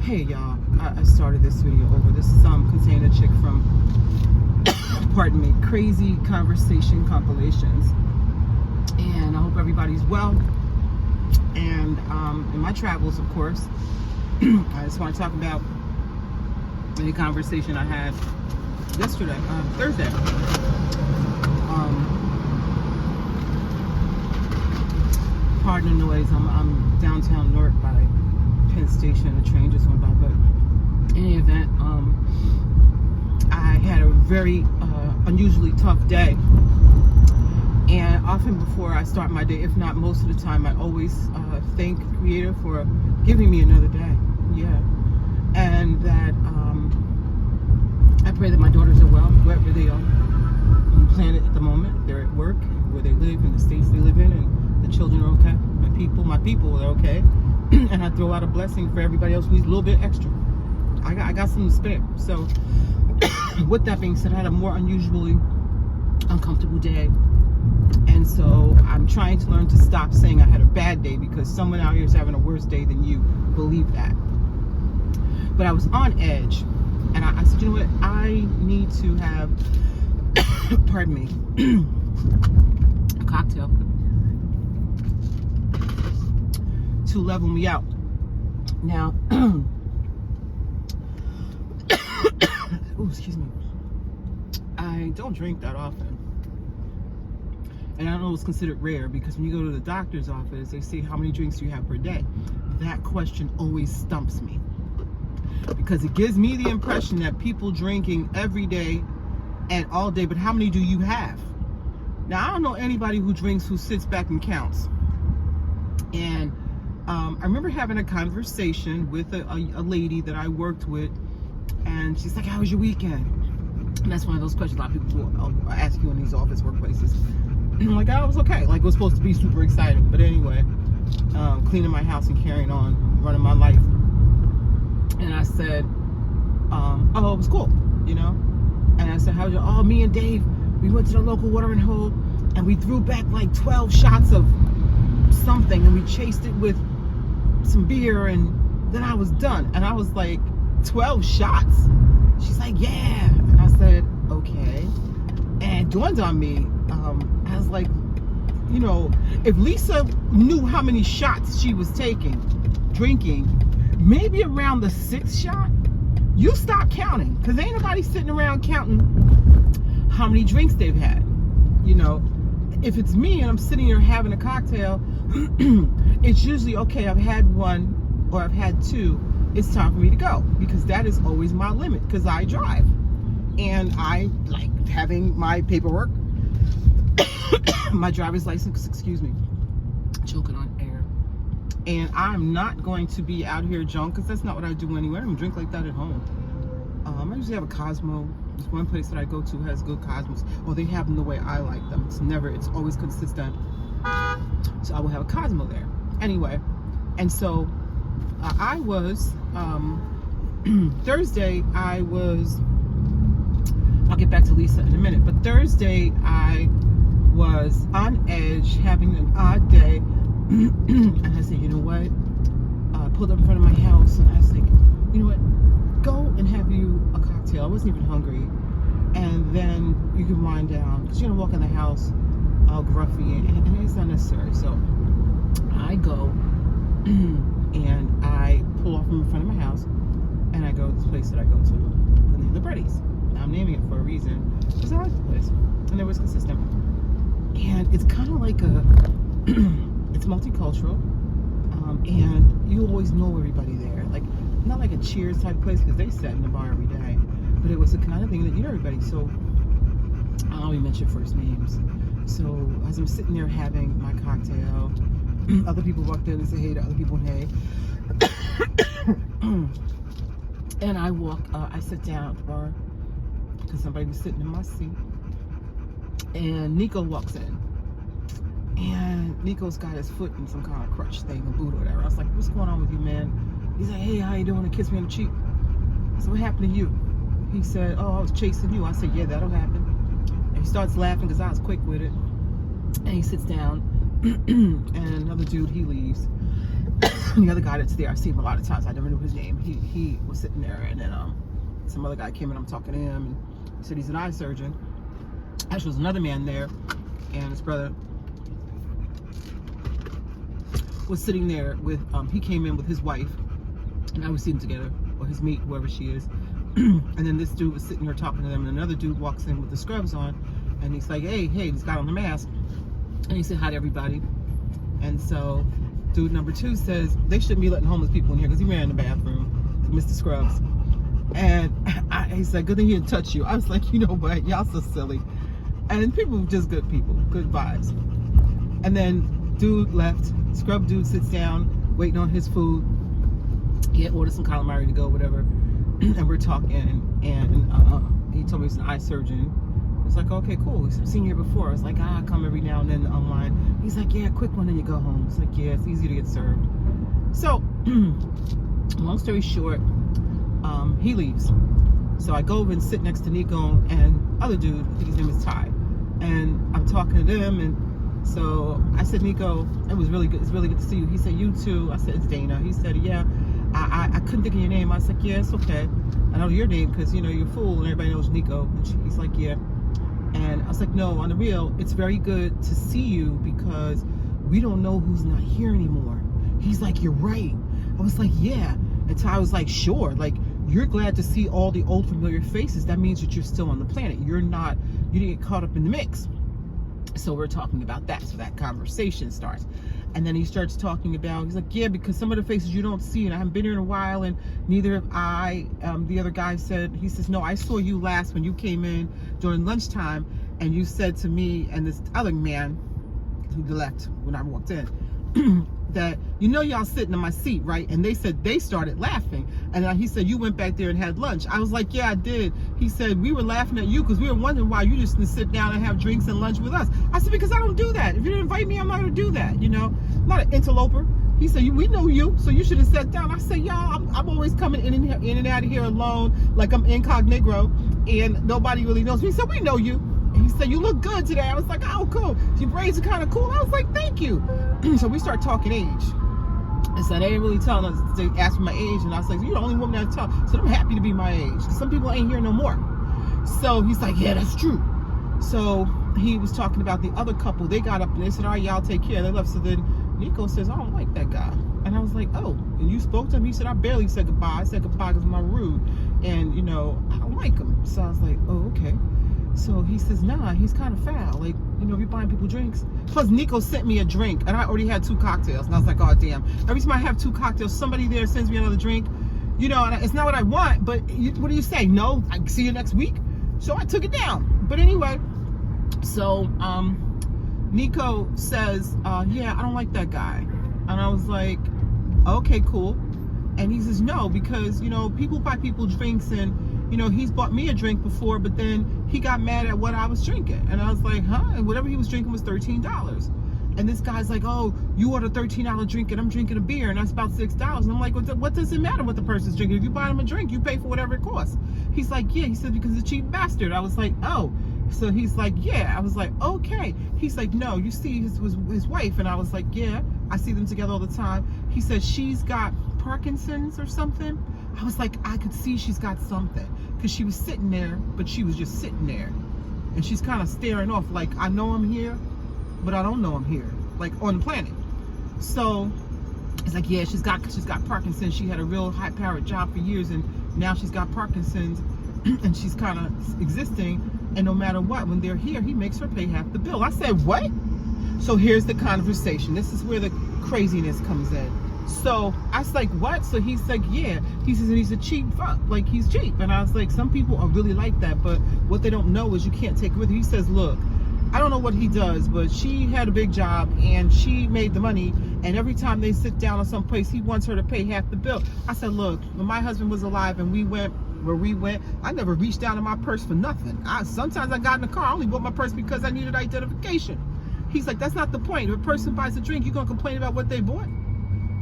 Hey y'all, I started this video over. This is containing a chick from, pardon me, Crazy Conversation Compilations. And I hope everybody's well. And in my travels, of course, I just want to talk about the conversation I had yesterday, Thursday. Pardon the noise, I'm downtown Newark by Penn Station. The train just went by, but in any event, I had a very unusually tough day. And often before I start my day, if not most of the time, I always thank Creator for giving me another day. Yeah. And that I pray that my daughters are well, wherever they are on the planet at the moment. They're at work, where they live, in the states they live in, and the children are okay. My people are okay. And I throw out a blessing for everybody else who needs a little bit extra. I got some to spare. So with that being said, I had a more unusually uncomfortable day. And so I'm trying to learn to stop saying I had a bad day, because someone out here is having a worse day than you. Believe that. But I was on edge. And I said, you know what? I need to have, pardon me, a cocktail to level me out. Now, oh, excuse me. I don't drink that often. And I don't know what's considered rare, because when you go to the doctor's office, they say, how many drinks do you have per day? That question always stumps me, because it gives me the impression that people drinking every day and all day, but how many do you have? Now, I don't know anybody who drinks who sits back and counts. And I remember having a conversation with a lady that I worked with, and she's like, how was your weekend? And that's one of those questions a lot of people will ask you in these office workplaces. And I'm like, oh, it was okay. Like, it was supposed to be super exciting. But anyway, cleaning my house and carrying on, running my life. And I said, oh, it was cool, you know? And I said, how was your, oh, me and Dave, we went to the local watering hole, and we threw back like 12 shots of something, and we chased it with some beer, and then I was done. And I was like, 12 shots? She's like, yeah. And I said, okay. And it dawned on me, I was like, you know, if Lisa knew how many shots she was drinking, maybe around the 6th shot, you stop counting, because ain't nobody sitting around counting how many drinks they've had. You know, if it's me and I'm sitting here having a cocktail, it's usually, okay, I've had one or I've had two, it's time for me to go, because that is always my limit, because I drive and I like having my paperwork, my driver's license, excuse me, choking on air. And I'm not going to be out here drunk, because that's not what I do anyway. I don't drink like that at home. I usually have a Cosmo. There's one place that I go to has good Cosmos. Well, they have them the way I like them. It's always consistent. So I will have a Cosmo there. Anyway, and so I was, Thursday, I'll get back to Lisa in a minute, but Thursday I was on edge, having an odd day. And I said, you know what? I pulled up in front of my house, and I was like, you know what? Go and have you a cocktail. I wasn't even hungry. And then you can wind down, because you're going to walk in the house all gruffy, and it's not necessary. So I go, and I pull off in front of my house, and I go to this place that I go to, the Libretti's. I'm naming it for a reason, because I like the place, and it was consistent. And it's kind of like it's multicultural, and you always know everybody there. Like, not like a Cheers type place, because they sat in the bar every day, but it was the kind of thing that you know everybody. So I don't even mention first names. So as I'm sitting there having my cocktail, other people walked in and say hey to other people, hey. And I sit down at the bar, because somebody was sitting in my seat, and Nico walks in. And Nico's got his foot in some kind of crutch thing, a boot or whatever. I was like, what's going on with you, man? He's like, hey, how you doing? And kissed me on the cheek. I said, what happened to you? He said, oh, I was chasing you. I said, yeah, that'll happen. And he starts laughing, because I was quick with it. And he sits down, and another dude, he leaves. the other guy that's there, I see him a lot of times. I never knew his name. He was sitting there, and then some other guy came in. I'm talking to him, and he said he's an eye surgeon. Actually, was another man there, and his brother was sitting there with. He came in with his wife, and I was sitting together, or his mate, whoever she is. And then this dude was sitting there talking to them, and another dude walks in with the scrubs on, and he's like, "Hey, he's got on the mask," and he said hi to everybody. And so dude number 2 says they shouldn't be letting homeless people in here, because he ran in the bathroom, Mr. Scrubs. And he said, "Good thing he didn't touch you." I was like, you know what, y'all so silly. And people were just good people, good vibes. And then dude left. Scrub dude sits down, waiting on his food. He had ordered some calamari to go, whatever. And we're talking, and he told me he's an eye surgeon. It's like, okay, cool. I've seen you here before. I was like, I come every now and then online. He's like, yeah, quick one, then you go home. It's like, yeah, it's easy to get served. So, long story short, he leaves. So I go over and sit next to Nico and other dude, I think his name is Ty. And I'm talking to them, and so I said, Nico, it was really good. It's really good to see you. He said, you too. I said, it's Dana. He said, yeah. I couldn't think of your name. I was like, yeah, it's okay. I know your name because, you know, you're a fool and everybody knows Nico. And he's like, yeah. And I was like, no, on the real, it's very good to see you because we don't know who's not here anymore. He's like, you're right. I was like, yeah. And Ty was like, sure. Like, you're glad to see all the old familiar faces. That means that you're still on the planet. You didn't get caught up in the mix. So we're talking about that. So that conversation starts. And then he starts talking about, he's like, yeah, because some of the faces you don't see, and I haven't been here in a while, and neither have I. The other guy said, he says, no, I saw you last when you came in during lunchtime, and you said to me and this other man who left when I walked in, that, you know, y'all sitting in my seat, right? And they said they started laughing. And he said, you went back there and had lunch. I was like, yeah, I did. He said, we were laughing at you because we were wondering why you just didn't sit down and have drinks and lunch with us. I said, because I don't do that. If you didn't invite me, I'm not going to do that, you know? I'm not an interloper. He said, we know you, so you should have sat down. I said, y'all, I'm always coming in and out of here alone, like I'm incognito, and nobody really knows me. He said, we know you. And he said, you look good today. I was like, oh, cool. Your braids are kind of cool. I was like, thank you. So we start talking age. And so they didn't really tell us. They asked me my age, and I was like, you're the only woman that talk. So I'm happy to be my age, because some people ain't here no more. So he's like, yeah, that's true. So he was talking about the other couple. They got up and they said, all right, y'all take care. They left. So then Nico says, I don't like that guy. And I was like, oh, and you spoke to him? He said, I barely said goodbye. I said goodbye because I'm rude. And, you know, I don't like him. So I was like, oh, okay. So he says, nah, he's kind of foul. Like, you know, if you're buying people drinks. Plus, Nico sent me a drink, and I already had 2 cocktails. And I was like, oh, damn. Every time I have 2 cocktails, somebody there sends me another drink. You know, and it's not what I want, but what do you say? No, I see you next week? So I took it down. But anyway, so Nico says, yeah, I don't like that guy. And I was like, okay, cool. And he says, no, because, you know, people buy people drinks, and, you know, he's bought me a drink before, but then he got mad at what I was drinking. And I was like, huh? And whatever he was drinking was $13. And this guy's like, oh, you ordered a $13 drink and I'm drinking a beer, and that's about $6. And I'm like, what does it matter what the person's drinking? If you buy him a drink, you pay for whatever it costs. He's like, yeah. He said, because he's a cheap bastard. I was like, oh. So he's like, yeah. I was like, okay. He's like, no, you see his wife. And I was like, yeah, I see them together all the time. He said, she's got Parkinson's or something. I was like, I could see she's got something, because she was sitting there, but she was just sitting there, and she's kind of staring off like, I know I'm here, but I don't know I'm here, like on the planet. So it's like, yeah, she's got Parkinson's. She had a real high-powered job for years, and now she's got Parkinson's, and she's kind of existing, and no matter what, when they're here, he makes her pay half the bill. I said, what? So here's the conversation. This is where the craziness comes in. So I was like, what? So he's like, yeah. He says, and he's a cheap fuck. Like, he's cheap. And I was like, some people are really like that, but what they don't know is you can't take it with you. He says, look, I don't know what he does, but she had a big job and she made the money, and every time they sit down in some place, he wants her to pay half the bill. I said, look, when my husband was alive and we went where we went, I never reached down in my purse for nothing. Sometimes I got in the car, I only bought my purse because I needed identification. He's like, that's not the point. If a person buys a drink, you're going to complain about what they bought?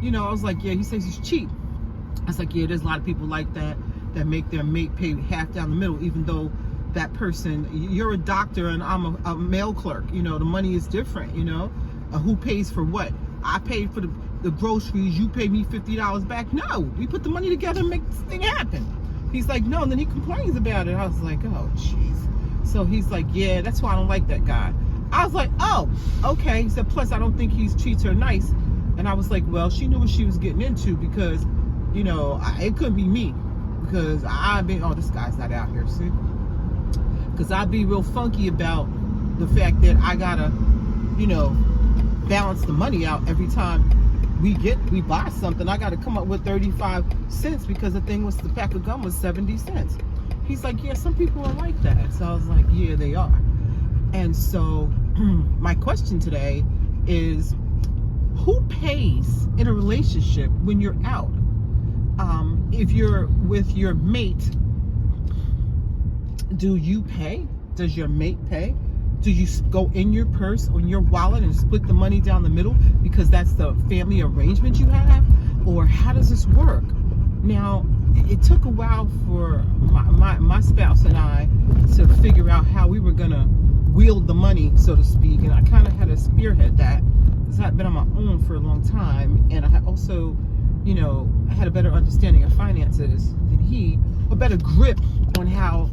You know, I was like, yeah. He says he's cheap. I was like, yeah, there's a lot of people like that make their mate pay half down the middle, even though that person, you're a doctor and I'm a mail clerk. You know, the money is different, you know. Who pays for what? I paid for the groceries, you pay me $50 back. No, we put the money together and make this thing happen. He's like, no, and then he complains about it. I was like, oh, jeez. So he's like, yeah, that's why I don't like that guy. I was like, oh, okay. He said, plus I don't think he treats her nice. And I was like, well, she knew what she was getting into, because, you know, it couldn't be me, because I've been, oh, this guy's not out here, see? Because I'd be real funky about the fact that I gotta, you know, balance the money out every time we buy something. I gotta come up with 35 cents because the pack of gum was 70 cents. He's like, yeah, some people are like that. So I was like, yeah, they are. And so my question today is, who pays in a relationship when you're out? If you're with your mate, do you pay? Does your mate pay? Do you go in your purse or in your wallet and split the money down the middle because that's the family arrangement you have? Or how does this work? Now, it took a while for my spouse and I to figure out how we were gonna wield the money, so to speak, and I kind of had to spearhead that, because I've been on my own for a long time, and I also, you know, had a better understanding of finances than he, a better grip on how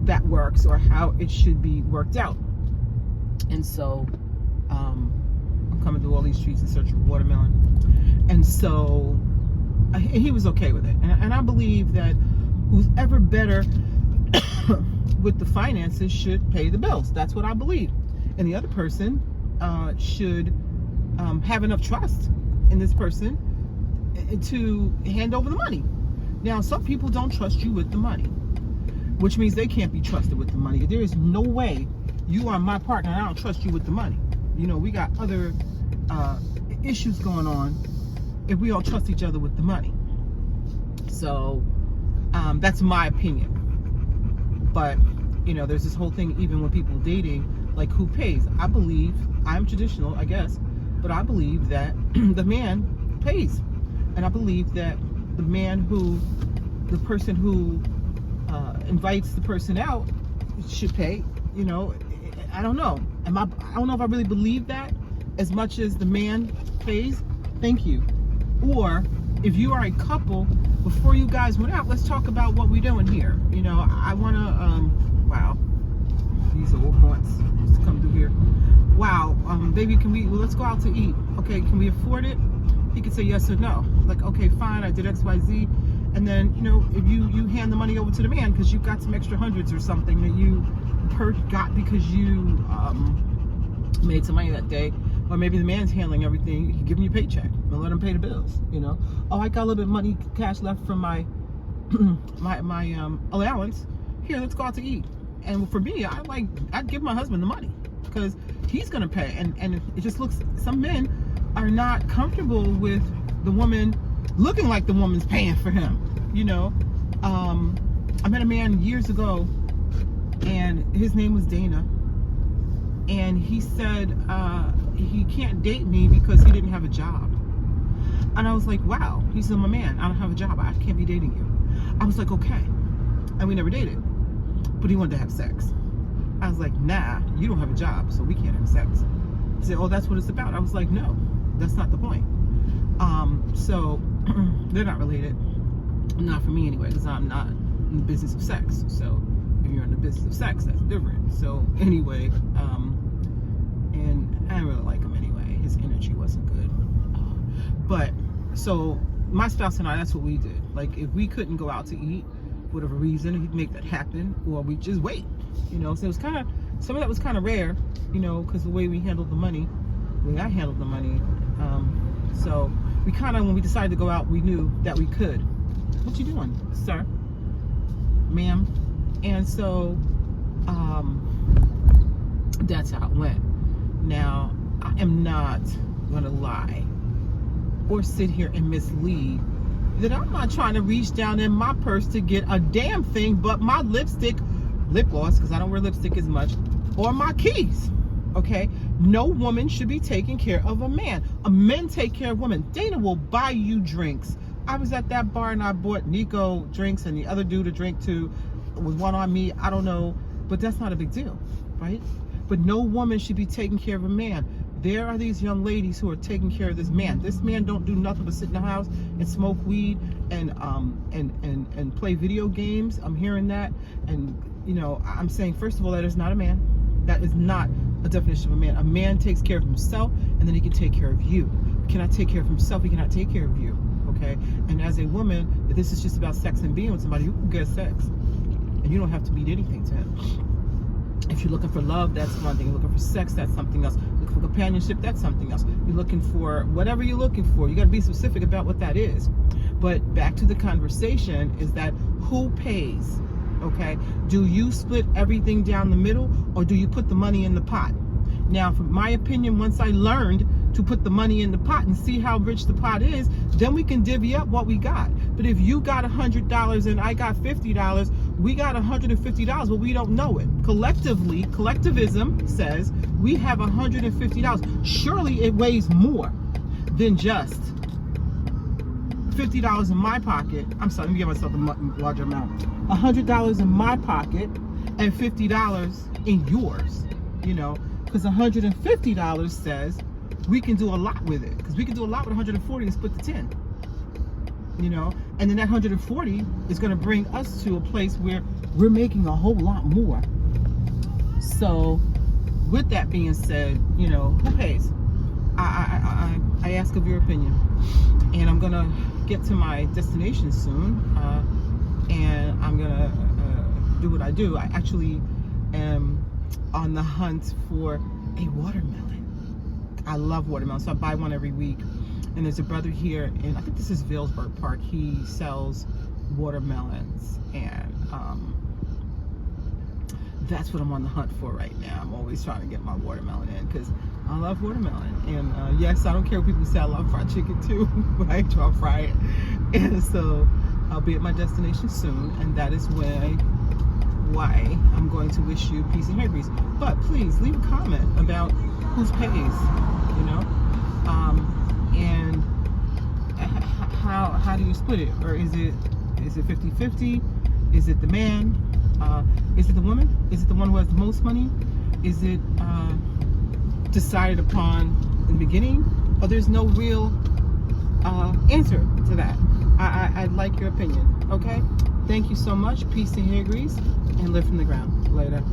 that works, or how it should be worked out. And so I'm coming through all these streets in search of watermelon, and so he was okay with it, and I believe that who's ever better with the finances should pay the bills. That's what I believe. And the other person should have enough trust in this person to hand over the money. Now, some people don't trust you with the money, which means they can't be trusted with the money. There is no way you are my partner and I don't trust you with the money. You know, we got other issues going on if we all trust each other with the money. So that's my opinion. But, you know, there's this whole thing, even when people dating, like, who pays? I believe, I'm traditional, I guess, but I believe that the man pays. And I believe that the person who invites the person out should pay. You know, I don't know. I don't know if I really believe that as much as the man pays. Thank you. Or if you are a couple, before you guys went out, let's talk about what we're doing here. You know, I want to, wow, these old haunts just come through here. Wow, baby, let's go out to eat. Okay, can we afford it? He could say yes or no. Like, okay, fine, I did X, Y, Z. And then, you know, if you hand the money over to the man because you got some extra hundreds or something that you got because you made some money that day, or maybe the man's handling everything, you give him your paycheck and let him pay the bills, you know. Oh, I got a little bit of money, cash left from my my allowance. Here, let's go out to eat. And for me, I'd give my husband the money because he's gonna pay. And it just looks, some men are not comfortable with the woman looking like the woman's paying for him, you know. I met a man years ago, and his name was Dana, and he said he can't date me because he didn't have a job. And I was like, wow. He said, my man, I don't have a job, I can't be dating you. I was like, okay. And we never dated, but he wanted to have sex. I was like, nah, you don't have a job, so we can't have sex. He said, oh, that's what it's about. I was like, no, that's not the point. So they're not related, not for me anyway, because I'm not in the business of sex. So if you're in the business of sex, that's different. So anyway, and I didn't really like him anyway. His energy wasn't good. But so my spouse and I, that's what we did. Like, if we couldn't go out to eat, for whatever reason, he'd make that happen, or we just wait. You know, so it was kind of, some of that was kind of rare, you know, because the way we handled the money, the way I handled the money. So we kind of, when we decided to go out, we knew that we could. What you doing, sir? Ma'am? And so that's how it went. Now, I am not gonna lie or sit here and mislead that I'm not trying to reach down in my purse to get a damn thing but my lipstick, lip gloss, because I don't wear lipstick as much, or my keys. Okay, no woman should be taking care of a man. Men take care of women. Dana will buy you drinks. I was at that bar and I bought Nico drinks and the other dude a drink too. It was one on me, I don't know, but that's not a big deal, right? But no woman should be taking care of a man. There are these young ladies who are taking care of this man. This man don't do nothing but sit in the house and smoke weed and play video games. I'm hearing that, and you know, I'm saying, first of all, that is not a man. That is not a definition of a man. A man takes care of himself, and then he can take care of you. He cannot take care of himself. He cannot take care of you. Okay. And as a woman, if this is just about sex and being with somebody, you can get sex, and you don't have to mean anything to him. If you're looking for love, that's one thing. You're looking for sex, that's something else. Looking for companionship, that's something else. You're looking for whatever you're looking for. You got to be specific about what that is. But back to the conversation is that who pays? Okay? Do you split everything down the middle, or do you put the money in the pot? Now, from my opinion, once I learned to put the money in the pot and see how rich the pot is, then we can divvy up what we got. But if you got $100 and I got $50, we got $150, but we don't know it. Collectively, collectivism says we have $150. Surely it weighs more than just $50 in my pocket. I'm sorry, let me give myself a larger amount. $100 in my pocket and $50 in yours, you know, because $150 says we can do a lot with it, because we can do a lot with 140 and split the 10, you know, and then that 140 is going to bring us to a place where we're making a whole lot more. So with that being said, you know, who pays? I ask of your opinion, and I'm gonna get to my destination soon, and I'm gonna do what I do. I actually am on the hunt for a watermelon. I love watermelon, so I buy one every week. And there's a brother here in, I think this is Vailsburg Park. He sells watermelons, and that's what I'm on the hunt for right now. I'm always trying to get my watermelon in, because I love watermelon. And yes, I don't care what people say, I love fried chicken too, but I try to fry it. And so I'll be at my destination soon, and that is why I'm going to wish you peace and hair grease. But please leave a comment about whose pays, you know, and how do you split it? Or is it 50-50? Is it the man? Is it the woman? Is it the one who has the most money? Is it decided upon in the beginning? Or there's no real answer to that? I'd like your opinion, okay? Thank you so much. Peace and hair grease, and live from the ground. Later.